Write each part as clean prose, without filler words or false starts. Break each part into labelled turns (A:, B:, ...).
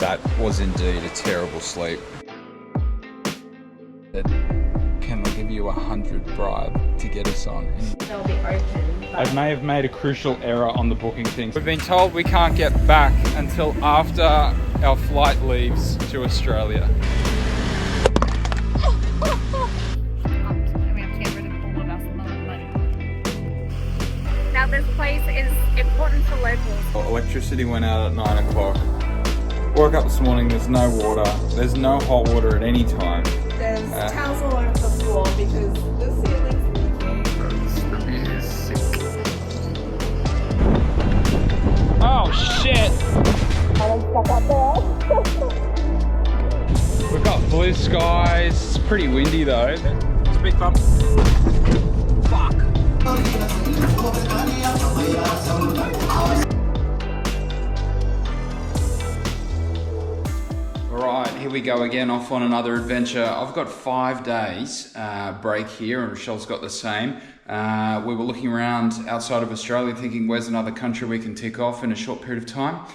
A: That was indeed a terrible sleep. Can they give you 100 bribe to get us on?
B: They'll be open.
A: I may have made a crucial error on the booking thing. We've been told we can't get back until after our flight leaves to Australia.
B: Now this place is important for locals.
A: Electricity went out at 9 o'clock. Woke up this morning, there's no water. There's no hot water at any time.
C: There's towels all over the floor because the ceiling's leaking.
A: The view is sick. Oh shit! We've got blue skies. It's pretty windy though. It's a big bump. Fuck! Alright, here we go again, off on another adventure. I've got 5 days break here, and Rochelle's got the same. We were looking around outside of Australia thinking where's another country we can tick off in a short period of time.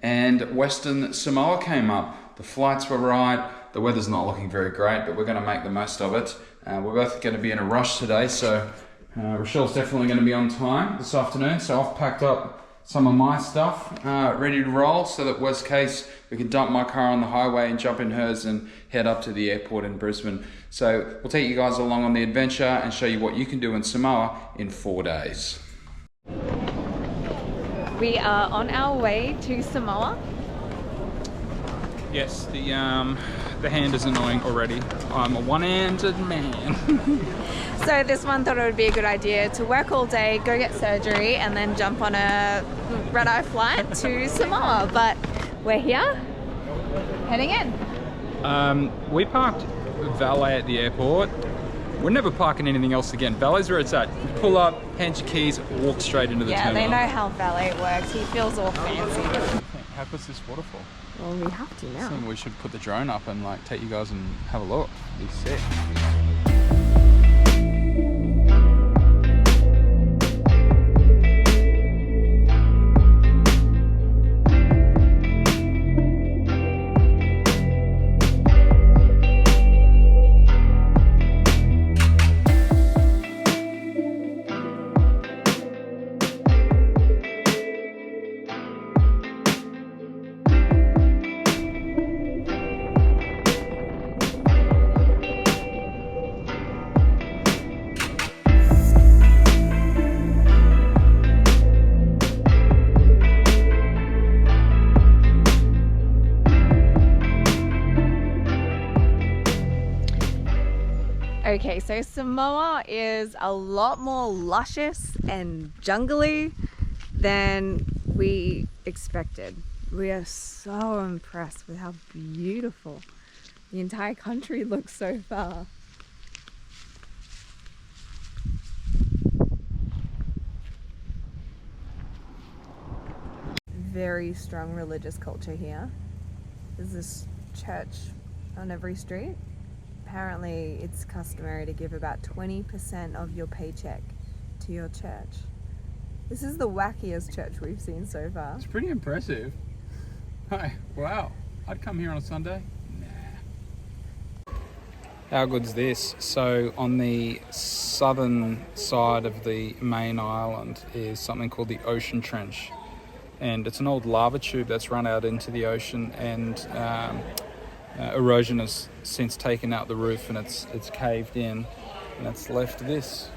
A: And Western Samoa came up. The flights were right, the weather's not looking very great, but we're going to make the most of it. We're both going to be in a rush today, so Rochelle's definitely going to be on time this afternoon. So I've packed up some of my stuff ready to roll, so that worst case we can dump my car on the highway and jump in hers and head up to the airport in Brisbane. So we'll take you guys along on the adventure and show you what you can do in Samoa in 4 days.
B: We are on our way to Samoa.
A: Yes, the hand is annoying already. I'm a one-handed man.
B: So this one thought it would be a good idea to work all day, go get surgery, and then jump on a red-eye flight to Samoa. But we're here, heading in.
A: We parked valet at the airport. We're never parking anything else again. Valet's where it's at. You pull up, hand your keys, walk straight into the terminal.
B: Yeah, they know how valet works. He feels all fancy.
A: How good's this waterfall?
B: Well, we have to now.
A: I think we should put the drone up and like take you guys and have a look. Be sick.
B: Okay, so Samoa is a lot more luscious and jungly than we expected. We are so impressed with how beautiful the entire country looks so far. Very strong religious culture here. There's this church on every street. Apparently it's customary to give about 20% of your paycheck to your church. This is the wackiest church we've seen so far.
A: It's pretty impressive. Hi, wow. I'd come here on a Sunday. Nah. How good's this? So on the southern side of the main island is something called the Ocean Trench. And it's an old lava tube that's run out into the ocean, and erosion has since taken out the roof and it's caved in, and it's left this.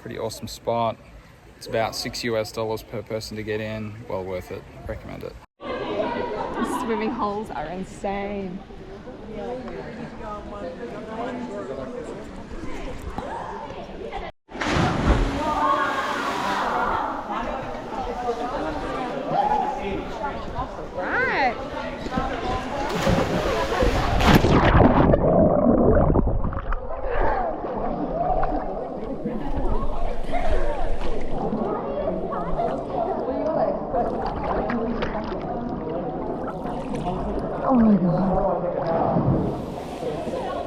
A: Pretty awesome spot. It's about $6 per person to get in. Well worth it. Recommend it.
B: The swimming holes are insane. Right. Oh my god.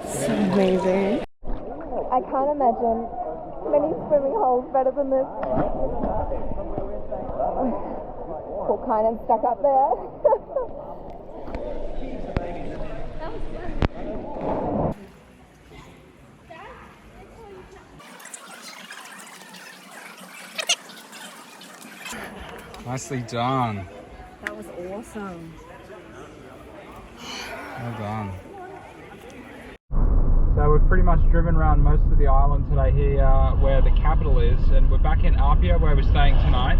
B: So amazing. I can't imagine Many swimming holes better than this. Poor Kynan stuck up there.
A: Nicely done.
B: That was awesome.
A: Well done. So we've pretty much driven around most of the island today here where the capital is, and we're back in Apia where we're staying tonight,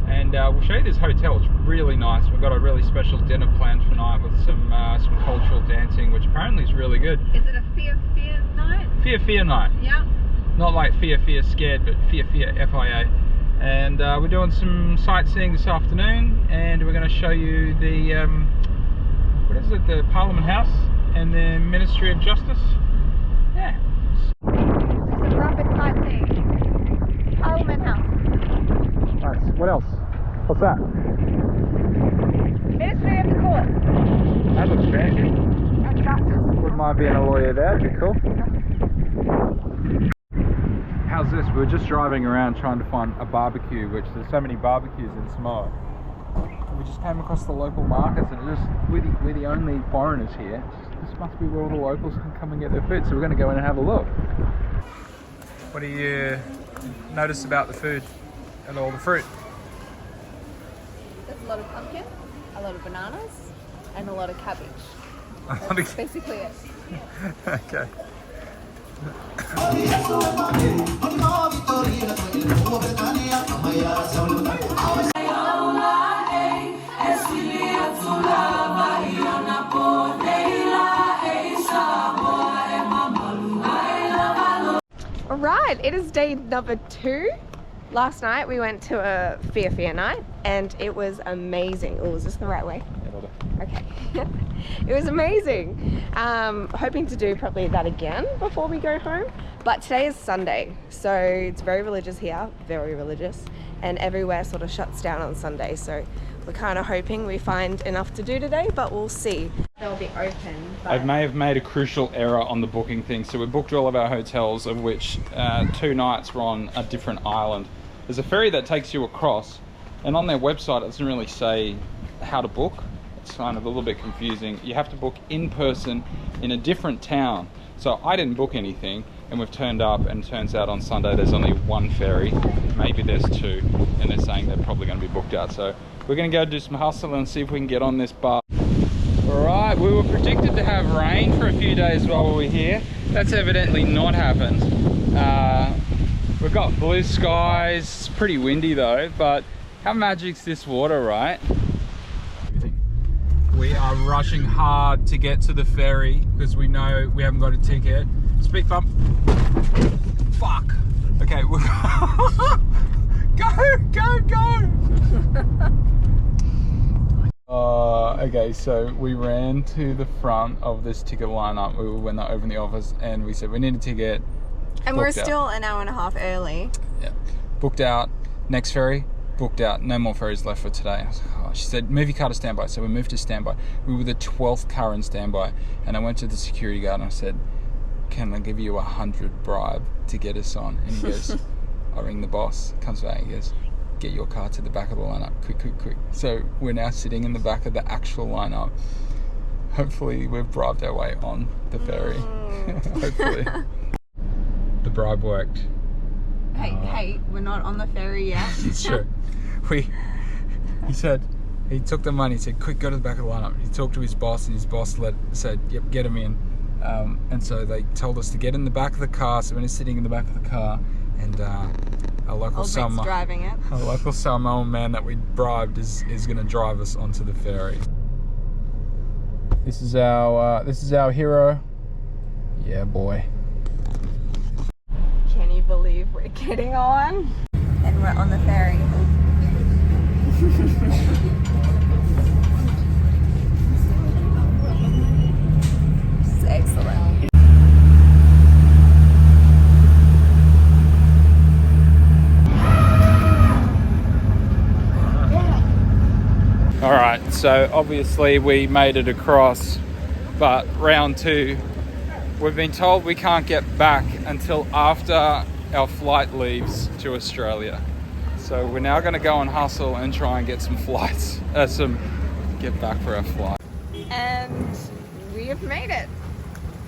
A: and we'll show you this hotel. It's really nice. We've got a really special dinner planned for tonight with some cultural dancing, which apparently is really good.
B: Is it a fear night?
A: Fear night.
B: Yeah.
A: Not like fear scared, but fear FIA. And we're doing some sightseeing this afternoon, and we're going to show you the what is it, the Parliament House and the Ministry of Justice. Yeah.
B: There's a rapid sightseeing. Parliament House.
A: Nice. What else? What's that?
B: Ministry of the Courts.
A: That looks fancy.
B: And Justice.
A: Wouldn't mind being a lawyer there. That'd be cool. How's this? We're just driving around trying to find a barbecue, which there's so many barbecues in Samoa. We just came across the local markets, and we're the only foreigners here. This must be where all the locals can come and get their food, so we're going to go in and have a look. What do you notice about the food and all the fruit?
B: There's a lot of pumpkin, a lot of bananas, and a lot of cabbage. That's basically it.
A: Okay.
B: Alright, it is day number 2. Last night we went to a fear night and it was amazing. Oh, is this the right way? Okay. It was amazing. Hoping to do probably that again before we go home. But today is Sunday, so it's very religious here, very religious, and everywhere sort of shuts down on Sunday. So we're kind of hoping we find enough to do today, but we'll see. They'll be open.
A: I may have made a crucial error on the booking thing. So we booked all of our hotels, of which 2 nights were on a different island. There's a ferry that takes you across, and on their website it doesn't really say how to book. It's kind of a little bit confusing. You have to book in person in a different town. So I didn't book anything, and we've turned up, and it turns out on Sunday there's only 1 ferry. Maybe there's 2, and they're saying they're probably going to be booked out. So we're going to go do some hustle and see if we can get on this bar. Alright, we were predicted to have rain for a few days while we were here. That's evidently not happened. We've got blue skies. It's pretty windy though, but how magic's this water, right? We are rushing hard to get to the ferry because we know we haven't got a ticket. Speed bump. Fuck. Okay. Go. Okay, so we ran to the front of this ticket lineup. We went over in the office and we said we need a ticket.
B: And we're still an hour and a half early.
A: Yeah. Booked out. Next ferry. Booked out. No more ferries left for today. She said move your car to standby, so we moved to standby. We were the 12th car in standby, and I went to the security guard and I said, can I give you 100 bribe to get us on? And he goes, I'll ring the boss. Comes back, he goes, get your car to the back of the lineup, quick. So we're now sitting in the back of the actual lineup. Hopefully we've bribed our way on the ferry. Hopefully. The bribe worked.
B: Hey, we're not on the ferry yet.
A: It's true. He said, he took the money, he said, quick, go to the back of the lineup. He talked to his boss, and his boss said, yep, get him in. And so they told us to get in the back of the car, so we're sitting in the back of the car, and a local
B: driving it.
A: A local Samoan man that we bribed is going to drive us onto the ferry. This is our hero. Yeah, boy.
B: Can you believe we're getting on? And we're on the ferry. This is excellent.
A: All right, so obviously we made it across, but round 2, we've been told we can't get back until after our flight leaves to Australia. So we're now going to go and hustle and try and get some flights, get back for our flight.
B: And we have made it.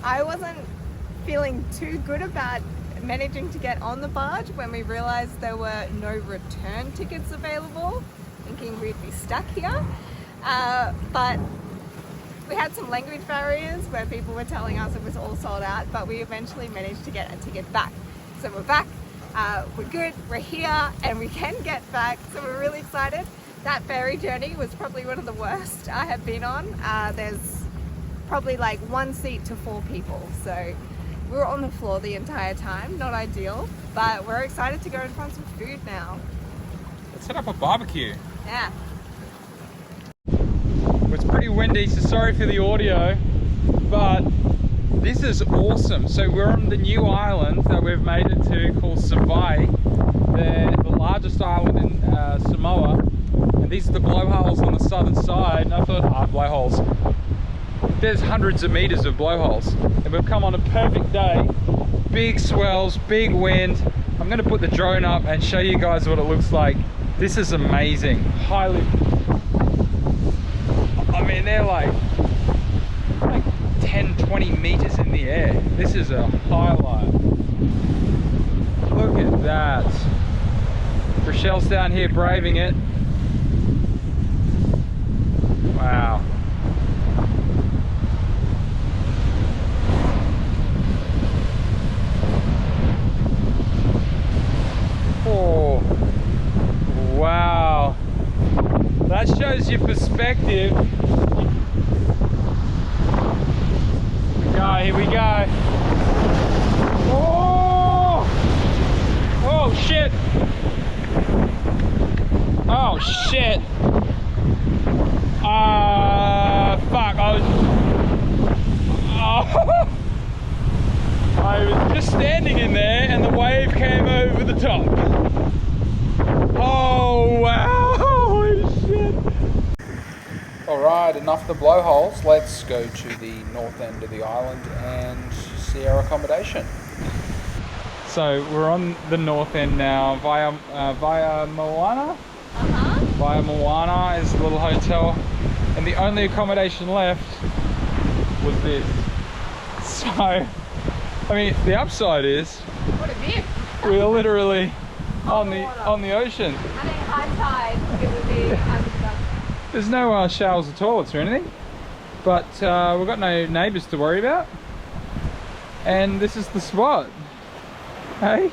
B: I wasn't feeling too good about managing to get on the barge when we realized there were no return tickets available, thinking we'd be stuck here. But we had some language barriers where people were telling us it was all sold out, but we eventually managed to get a ticket back. So we're back, we're good, we're here, and we can get back, so we're really excited. That ferry journey was probably one of the worst I have been on. There's probably like 1 seat to 4 people, so we were on the floor the entire time, not ideal, but we're excited to go and find some food now.
A: Let's set up a barbecue.
B: Yeah.
A: It's pretty windy, so sorry for the audio, but this is awesome. So we're on the new island that we've made it to called Savai'i. They're the largest island in Samoa, and these are the blowholes on the southern side. And I thought, blowholes. There's hundreds of meters of blowholes, and we've come on a perfect day. Big swells, big wind. I'm going to put the drone up and show you guys what it looks like. This is amazing. I mean, they're like 10, 20 meters in the air. This is a highlight. Look at that. Rochelle's down here braving it. Wow. Oh, wow. That shows you perspective. Here we go. Oh! Oh shit! Oh shit! Fuck! I was just standing in there, and the wave came over the top. Oh wow! Holy shit! Alright, enough of the blowholes. Let's go to the north end of the island and see our accommodation. So we're on the north end now, via Moana. Via Moana is a little hotel, and the only accommodation left was this. So, I mean, the upside is
B: What a view!
A: we're literally on the ocean.
B: And at high tide, it would be underground.
A: There's no showers or toilets or anything, but we've got no neighbours to worry about, and this is the spot. Hey?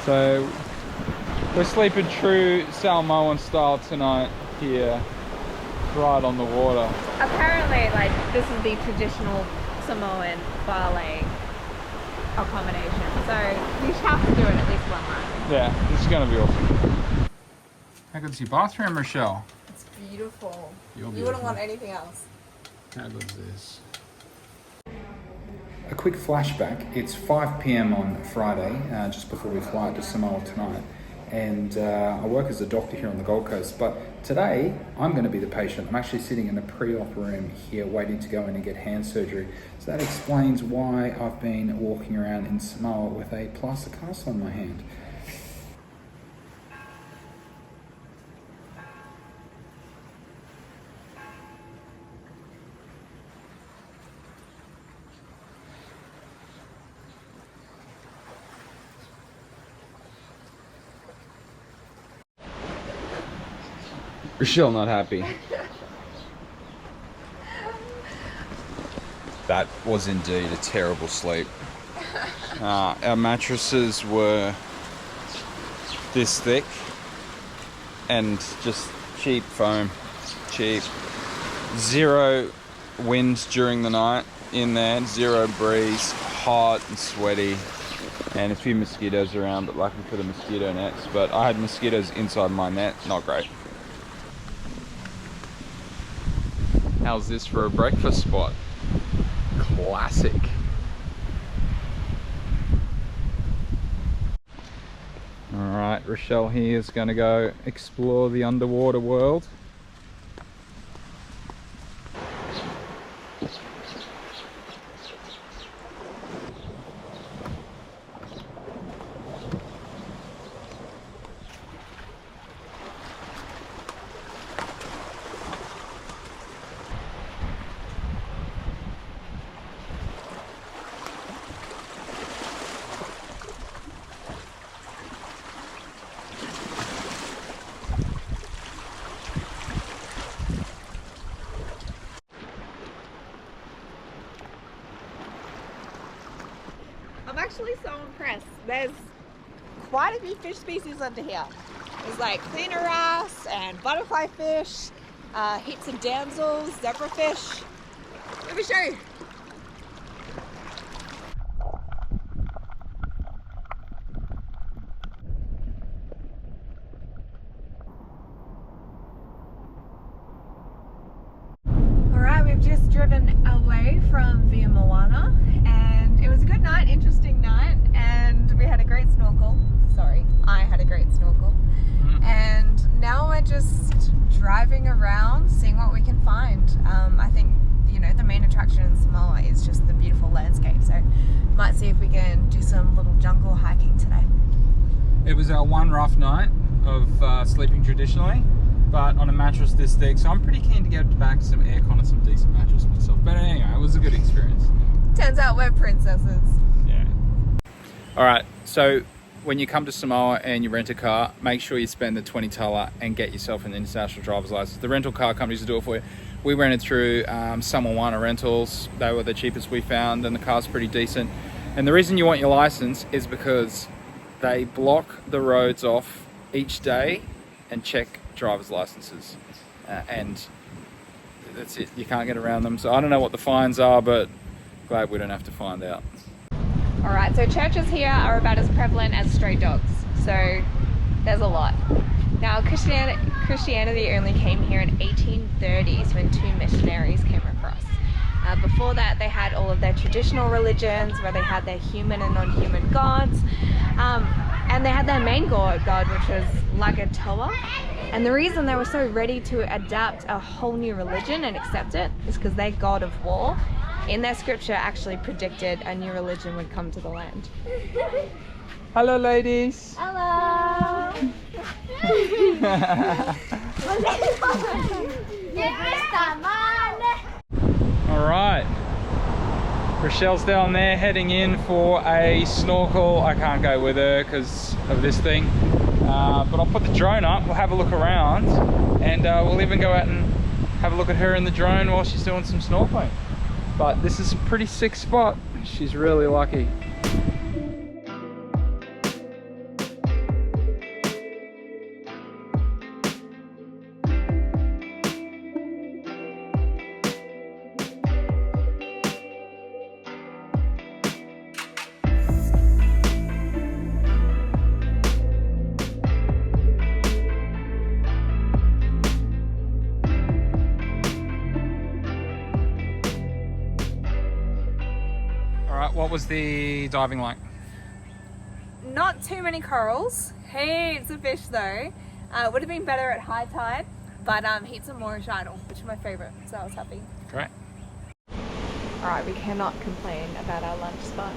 A: So we're sleeping true Samoan style tonight here, right on the water.
B: Apparently, like, this is the traditional Samoan ballet accommodation, so we should have to do it at least one night.
A: Yeah, this is going to be awesome. How good's your bathroom, Rochelle?
B: It's beautiful.
A: You're
B: You wouldn't want anything else.
A: How good is this? A quick flashback. It's 5 p.m. on Friday, just before we fly to Samoa tonight. And I work as a doctor here on the Gold Coast, but today I'm going to be the patient. I'm actually sitting in the pre-op room here waiting to go in and get hand surgery. So that explains why I've been walking around in Samoa with a plaster cast on my hand. Rochelle not happy. That was indeed a terrible sleep. Our mattresses were this thick and just cheap foam. Cheap. Zero wind during the night in there, zero breeze, hot and sweaty, and a few mosquitoes around, but lucky for the mosquito nets. But I had mosquitoes inside my net, not great. How's this for a breakfast spot? Classic. Alright, Rochelle here is going to go explore the underwater world.
B: actually so impressed. There's quite a few fish species under here. There's like cleaner wrasse and butterfly fish, heaps of damsels, zebrafish. Let me show you. Alright, we've just driven away from Via Moana and it was a good night, interesting night, and we had a great snorkel. Sorry, I had a great snorkel. And now we're just driving around, seeing what we can find. I think, you know, the main attraction in Samoa is just the beautiful landscape, so might see if we can do some little jungle hiking today.
A: It was our one rough night of sleeping traditionally, but on a mattress this thick, so I'm pretty keen to get back some aircon and some decent mattress myself. But anyway, it was a good experience.
B: Turns out we're princesses.
A: Yeah. Alright, so when you come to Samoa and you rent a car, make sure you spend the 20 tala and get yourself an international driver's license. The rental car companies will do it for you. We rented through Samoa rentals. They were the cheapest we found, and the car's pretty decent. And the reason you want your license is because they block the roads off each day and check driver's licenses, and that's it. You can't get around them. So I don't know what the fines are, but glad we don't have to find out.
B: Alright, so churches here are about as prevalent as stray dogs, so there's a lot. Now Christianity only came here in 1830s when 2 missionaries came across. Before that they had all of their traditional religions where they had their human and non-human gods, and they had their main god which was Lagatoa. And the reason they were so ready to adapt a whole new religion and accept it is because their god of war in their scripture actually predicted a new religion would come to the land.
A: Hello ladies!
B: Hello!
A: Alright, Rochelle's down there heading in for a snorkel. I can't go with her because of this thing, but I'll put the drone up, we'll have a look around, and we'll even go out and have a look at her in the drone while she's doing some snorkeling. But this is a pretty sick spot. She's really lucky. What was the diving like?
B: Not too many corals, heaps of fish though. Would have been better at high tide, but heaps of Moorish idol, which is my favourite, so I was happy.
A: Great.
B: Alright, we cannot complain about our lunch spot.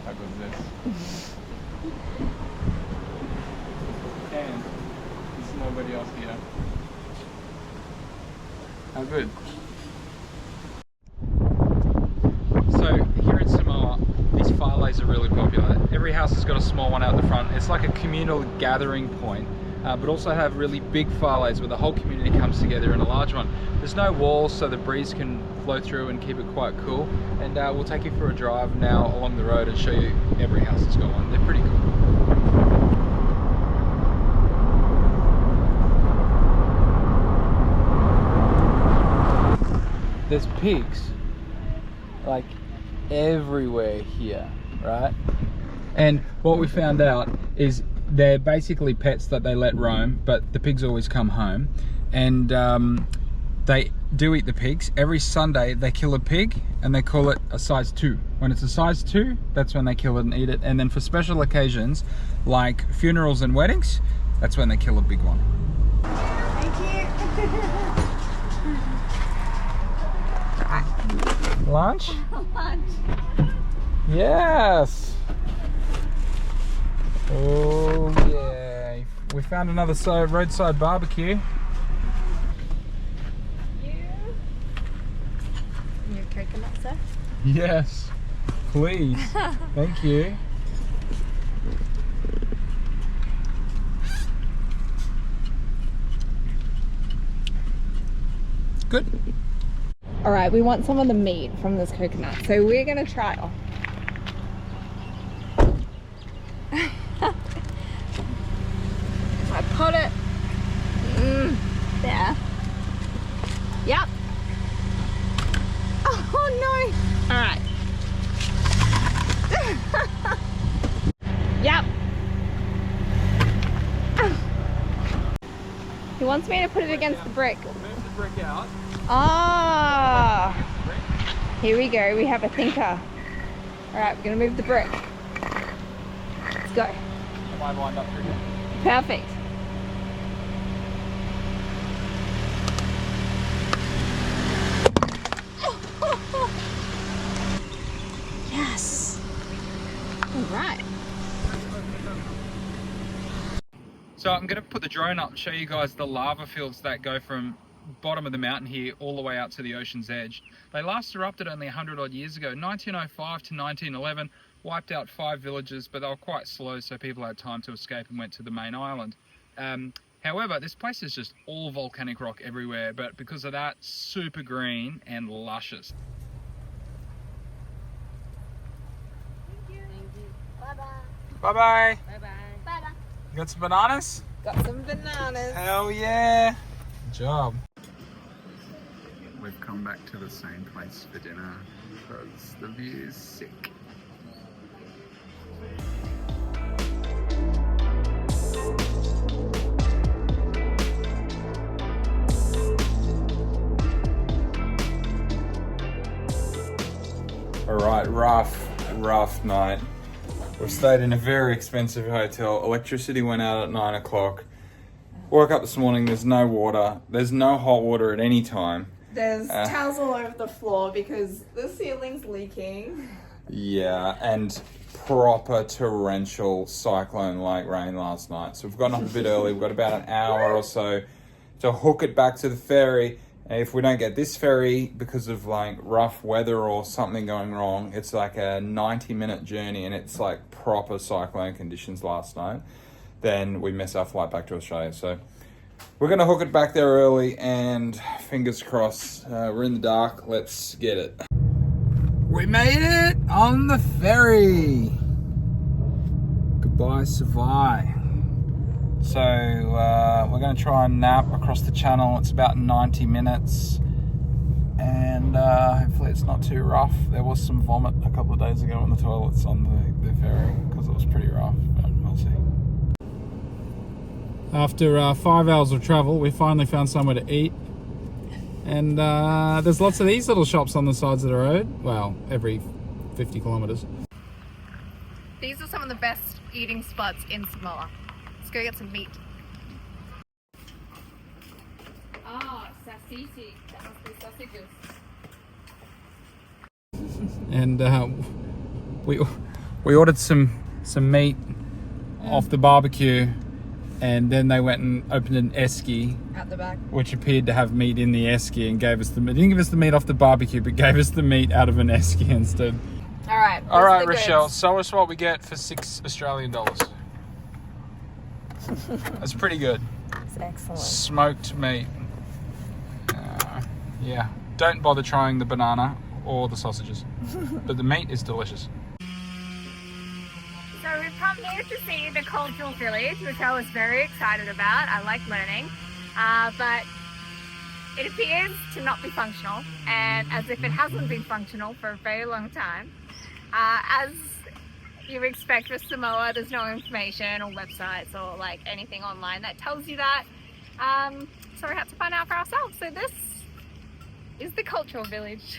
A: How good is this? And there's nobody else here. How good? So here in Samoa, these whāleis are really popular. Every house has got a small one out the front. It's like a communal gathering point, but also have really big whāleis where the whole community comes together in a large one. There's no walls, so the breeze can flow through and keep it quite cool. And we'll take you for a drive now along the road and show you every house that's got one. They're pretty cool. There's pigs like everywhere here, right? And what we found out is they're basically pets that they let roam, but the pigs always come home, and they do eat the pigs. Every Sunday they kill a pig and they call it a size 2. When it's a size 2, that's when they kill it and eat it. And then for special occasions like funerals and weddings, that's when they kill a big one.
B: Thank you.
A: Lunch?
B: Lunch.
A: Yes! Oh yeah. We found another roadside barbecue.
B: Your coconut, sir?
A: Yes, please. Thank you. Good.
B: All right, we want some of the meat from this coconut, so we're gonna try it. I put it there. Yep. Oh no! All right. Yep. He wants me to put it against the brick.
A: Move the brick out.
B: Ah. Here we go. We have a thinker. All right, we're gonna move the brick. Let's go.
A: Am I lined up for you?
B: Perfect. Yes. All right.
A: So I'm going to put the drone up and show you guys the lava fields that go from bottom of the mountain here all the way out to the ocean's edge. They last erupted only 100 odd years ago, 1905 to 1911, wiped out 5 villages, but they were quite slow, so people had time to escape and went to the main island. However, this place is just all volcanic rock everywhere, but because of that, super green and luscious. Bye-bye.
B: Bye-bye.
A: You got some bananas?
B: Got some bananas.
A: Hell yeah! Good job. We've come back to the same place for dinner because the view is sick. Alright, rough night. We stayed in a very expensive hotel. Electricity went out at 9 o'clock. Woke up this morning, there's no water. There's no hot water at any time.
C: There's towels all over the floor because the ceiling's leaking.
A: Yeah, and proper torrential cyclone-like rain last night. So we've gotten up a bit early. We've got about an hour or so to hook it back to the ferry. And if we don't get this ferry because of like rough weather or something going wrong, it's like a 90-minute journey and it's like proper cyclone conditions last night. Then we miss our flight back to Australia. So we're gonna hook it back there early and fingers crossed. We're in the dark, let's get it. We made it on the ferry. Goodbye, Savai'i. So we're going to try and nap across the channel. It's about 90 minutes and hopefully it's not too rough. There was some vomit a couple of days ago in the toilets on the ferry because it was pretty rough, but we'll see. After 5 hours of travel, we finally found somewhere to eat. And there's lots of these little shops on the sides of the road. Well, every 50 kilometers.
B: These are some of the best eating spots in Samoa. Let's go get some meat. Ah, Savai'i. That must be sausages.
A: And we ordered some meat off the barbecue, and then they went and opened an esky
B: At the back.
A: which appeared to have meat in the esky and gave us the meat. Didn't give us the meat off the barbecue, but gave us the meat out of an esky instead.
B: All right.
A: All right, Rochelle, show us what we get for $6 Australian. That's pretty good.
B: It's excellent.
A: Smoked meat. Yeah, don't bother trying the banana or the sausages, but the meat is delicious.
B: So we've come here to see the cultural village, which I was very excited about. I like learning, but it appears to not be functional, and as if it hasn't been functional for a very long time. As you expect with Samoa, there's no information or websites or like anything online that tells you that. So we had to find out for ourselves. So this is the cultural village.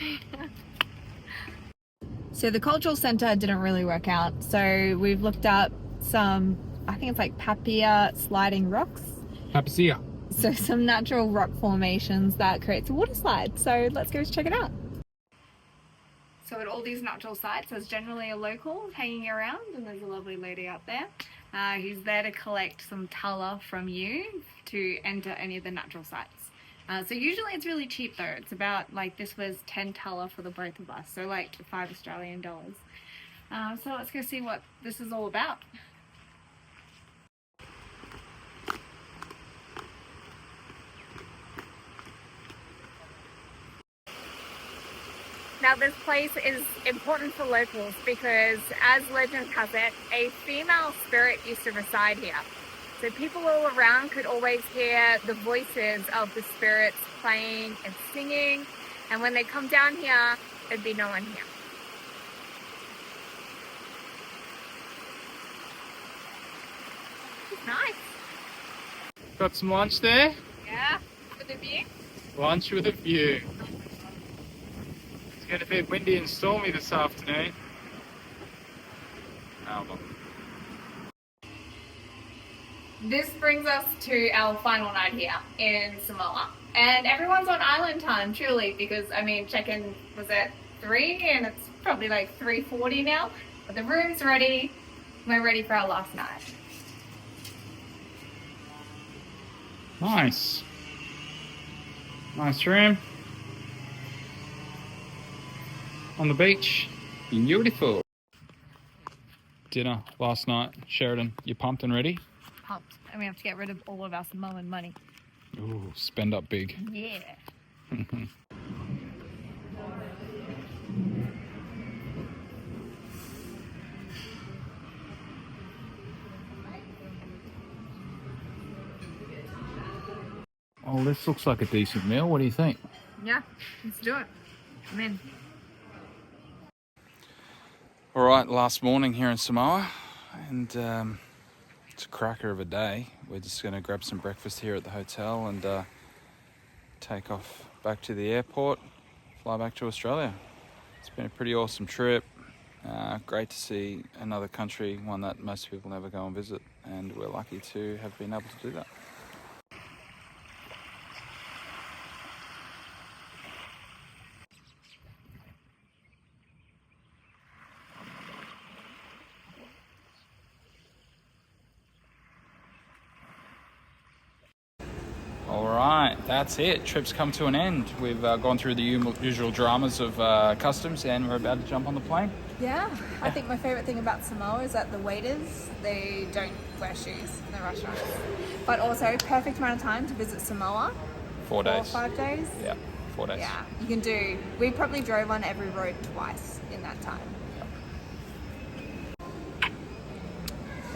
B: So the cultural center didn't really work out. So we've looked up some, I think it's like Apia sliding rocks.
A: Apia.
B: So some natural rock formations that creates a water slide. So let's go check it out. So at all these natural sites, there's generally a local hanging around, and there's a lovely lady out there who's there to collect some tala from you to enter any of the natural sites. So usually it's really cheap though. It's about like, this was 10 tala for the both of us, so like $5 Australian. So let's go see what this is all about.
D: Now this place is important for locals because, as legend has it, a female spirit used to reside here. So people all around could always hear the voices of the spirits playing and singing, and when they come down here, there'd be no one here. It's nice.
A: Got some lunch there?
D: Yeah, with a view.
A: Lunch with a view. It's going to be windy and stormy this afternoon. Oh, well.
D: This brings us to our final night here in Samoa. And everyone's on island time, truly, because, I mean, check-in was at 3 and it's probably like 3:40 now. But the room's ready. We're ready for our last night.
A: Nice. Nice room. On the beach. Beautiful. Dinner last night. Sheridan, you pumped and ready?
D: Pumped. And we have to get rid of all of our Samoan money.
A: Ooh, spend up big.
D: Yeah.
A: Oh, this looks like a decent meal. What do you think?
D: Yeah, let's do it. I'm in.
A: All right, last morning here in Samoa, and it's a cracker of a day. We're just going to grab some breakfast here at the hotel and take off back to the airport, fly back to Australia. It's been a pretty awesome trip. Great to see another country, one that most people never go and visit, and we're lucky to have been able to do that. All right, that's it. Trip's come to an end. We've gone through the usual dramas of customs, and we're about to jump on the plane.
B: Yeah, I think my favourite thing about Samoa is that the waiters, they don't wear shoes in the restaurants. But also, perfect amount of time to visit Samoa.
A: 4 days.
B: 4 or 5 days.
A: Yeah, 4 days.
B: Yeah, you can do, we probably drove on every road twice in that time.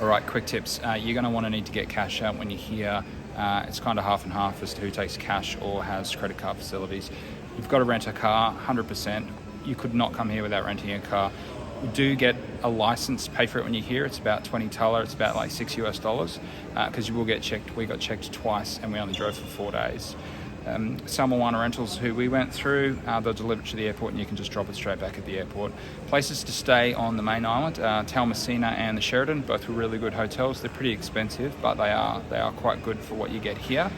A: All right, quick tips. You're going to want to need to get cash out when you're here. It's kind of half and half as to who takes cash or has credit card facilities. You've got to rent a car, 100%. You could not come here without renting a car. You do get a license, pay for it when you're here. It's about 20 tala, it's about like $6 US, because you will get checked. We got checked twice and we only drove for 4 days. Samoa Rentals, who we went through, they'll deliver it to the airport and you can just drop it straight back at the airport. Places to stay on the main island, Talmasina and the Sheridan, both were really good hotels. They're pretty expensive, but they are quite good for what you get here.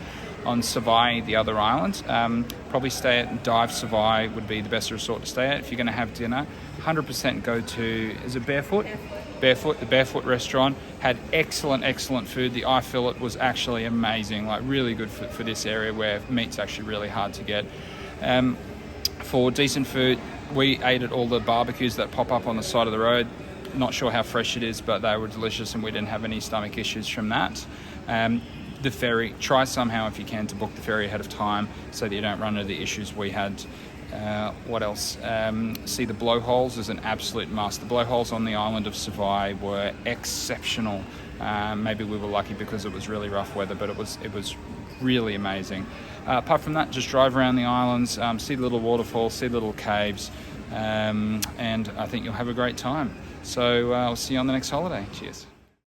A: On Savai'i, the other island, probably stay at Dive Savai'i would be the best resort to stay at. If you're going to have dinner, 100% go to, is it Barefoot? Barefoot, the Barefoot restaurant had excellent food. The eye fillet was actually amazing, like really good for this area where meat's actually really hard to get. For decent food, we ate at all the barbecues that pop up on the side of the road. Not sure how fresh it is, but they were delicious and we didn't have any stomach issues from that. The ferry, try somehow if you can to book the ferry ahead of time so that you don't run into the issues we had. What else? See the blowholes is an absolute must. The blowholes on the island of Savai'i were exceptional. Maybe we were lucky because it was really rough weather, but it was really amazing. Apart from that, just drive around the islands, see the little waterfalls, see the little caves, and I think you'll have a great time. So I'll see you on the next holiday. Cheers.